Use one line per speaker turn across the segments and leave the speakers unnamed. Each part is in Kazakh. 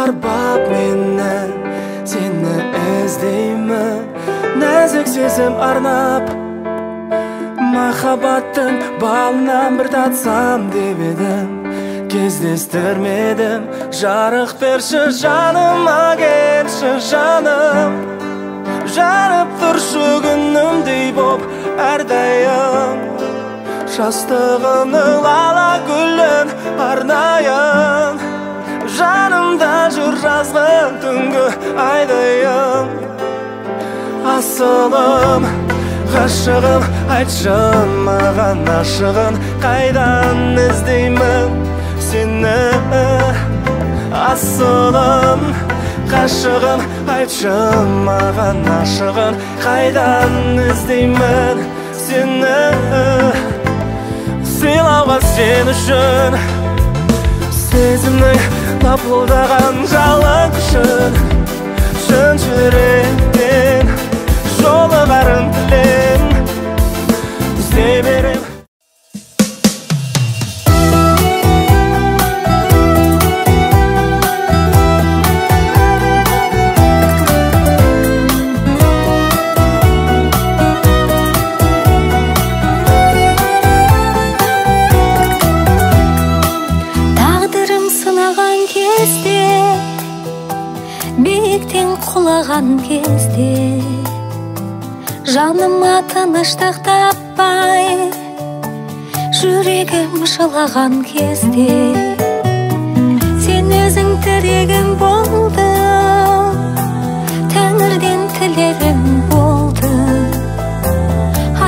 арбап мені, сені іздеймін, нәзік сезім арнап. Махаббаттың балынан бір татсам деп едім, кездестірмедім. Жарық берші жаныма, келші жаным, жанып тұршы күнімдей боп әрдайым. Жастығының лала гүлін арнайын, жанымда жүр жазғы түнгі айдайым. Асылым, ғашығым, айтшы маған ашығын, қайдан іздеймін сені. Асылым, ғашығым, айтшы маған ашығын, қайдан іздеймін сені. Сыйлауға сен үшін сезімнің лапылдаған жалын күшін, шын жүректен жолығарын тілем, іздей берем.
Құлаған кезде жаныма тыныштық таппай, жүрегім жылаған кезде сен өзің тірегім болды, тәңірден тілерім болды.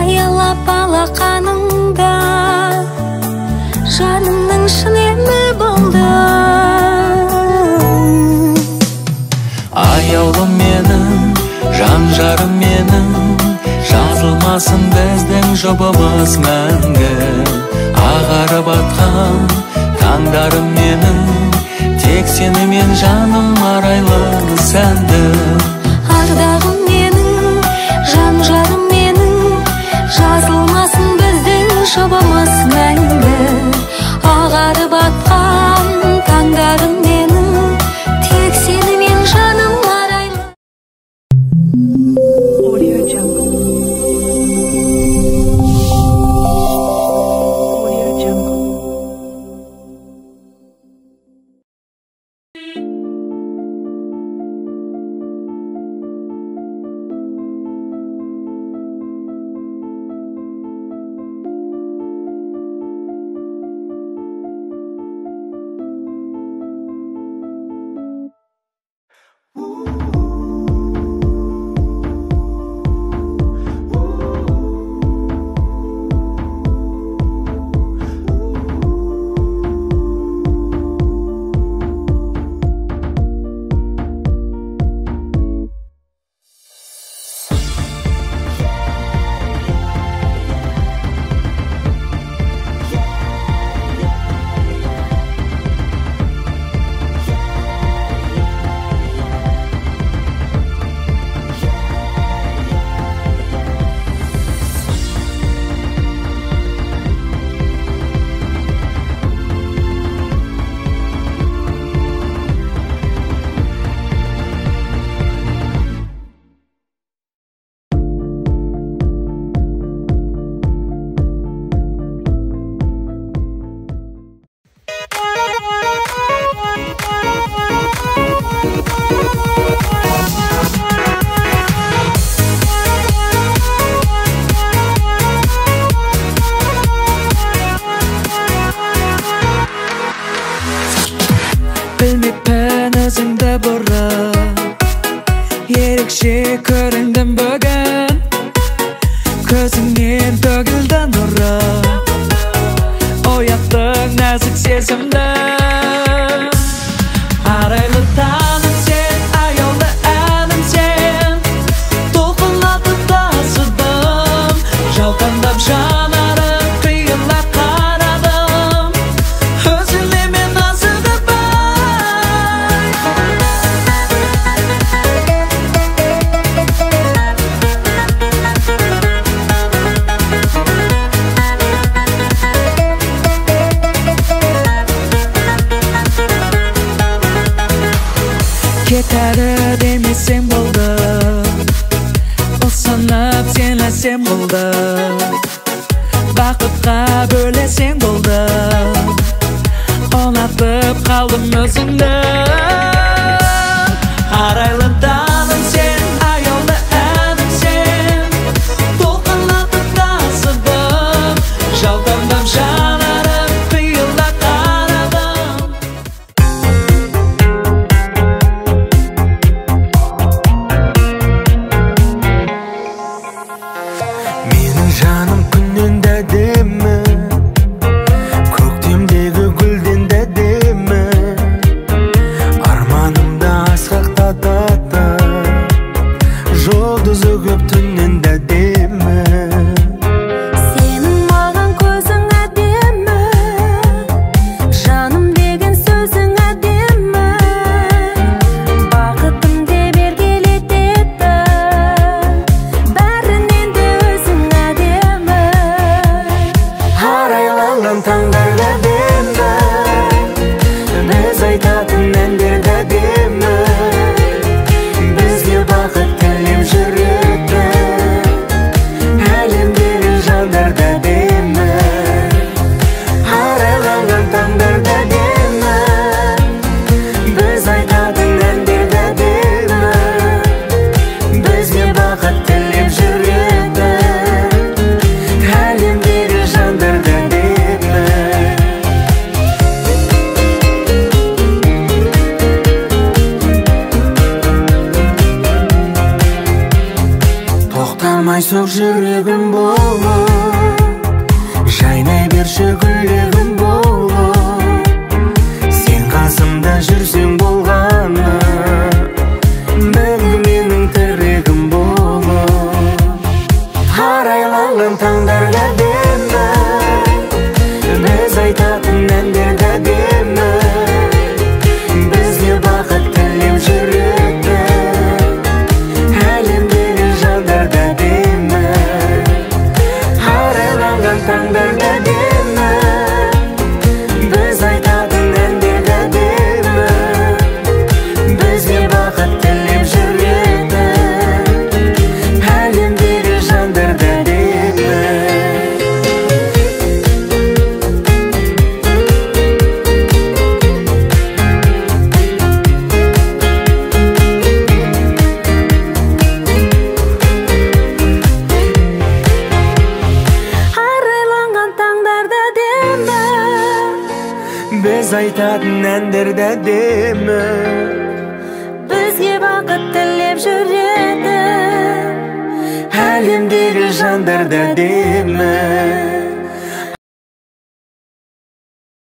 Аялап алақаныңда жанымның шын емі болды.
Аяулым менің, жан жарым менің, жазылмасын біздің жұбымыз мәңгі. Ағарып атқан таңдарым менің, тек сені мен жаным арайлы сәнді.
Ардағым менің, жан жарым менің, жазылмасын біздің жұбымыз мәңгі. Ағарып атқан таңдарым менің, тек сені мен жаным арайлы. Audio Jungle. Audio Jungle.
Білмеппін өзіңді бұрын, ерекше көріндің бүгін. Көзіңнен төгілді нұры, ояттың нәзік сезімді. Арайлы таным сен, аяулы әнім сен, толқынлатып тасыдым, жаутаңдап жанарым қиыла қарадым. Өзіңе мен асығып
сағынып сенлесем болды, бақытқа бөлесең болды, ұнатып қалдым өзіңді. Арайлы таным сен, аяулы әнім сен, толқынлатып тасыдым, жалпаңдап жанарым қиыла қарадым.
Менің жаным күннен де әдемі, көктемдегі гүлден де әдемі, арманымды асқақтатады, жұлдызы көп түннен де әдемі.
Сенің маған көзің әдемі, жаным деген сөзің әдемі, бақытым деп еркелетеді, бәрінен де өзің әдемі.
Арайланған таңдар да әдемі, біз айтатын әндер де әдемі, бізге бақыт тілеп жүреді, әлемдегі жандар да әдемі. Арайланған таңдар да әдемі, біз айтатын әндер де әдемі, бізге бақыт тілеп жүреді, әлемдегі жандар да әдемі. Тоқтамай соқ жүрегім болып, жайнай берші гүлегім болып, сен қасымда жүрсең болғаны, мәңгі менің тірегім болып. Арайланған таңдар да әдемі, біз айтатын әндер де әдемі, бізге бақыт тілеп жүреді, әлемдегі жандар да әдемі. Арайланған таңдар да әдемі, біз айтатын әндер де әдемі, бізге бақыт тілеп жүреді, әлемдегі жандар да әдемі.
Арайланған таңдарда әдемі,
Біз айтатын әндер де әдемі,
бізге бақыт тілеп жүреді,
әлемдегі жандар да әдемі.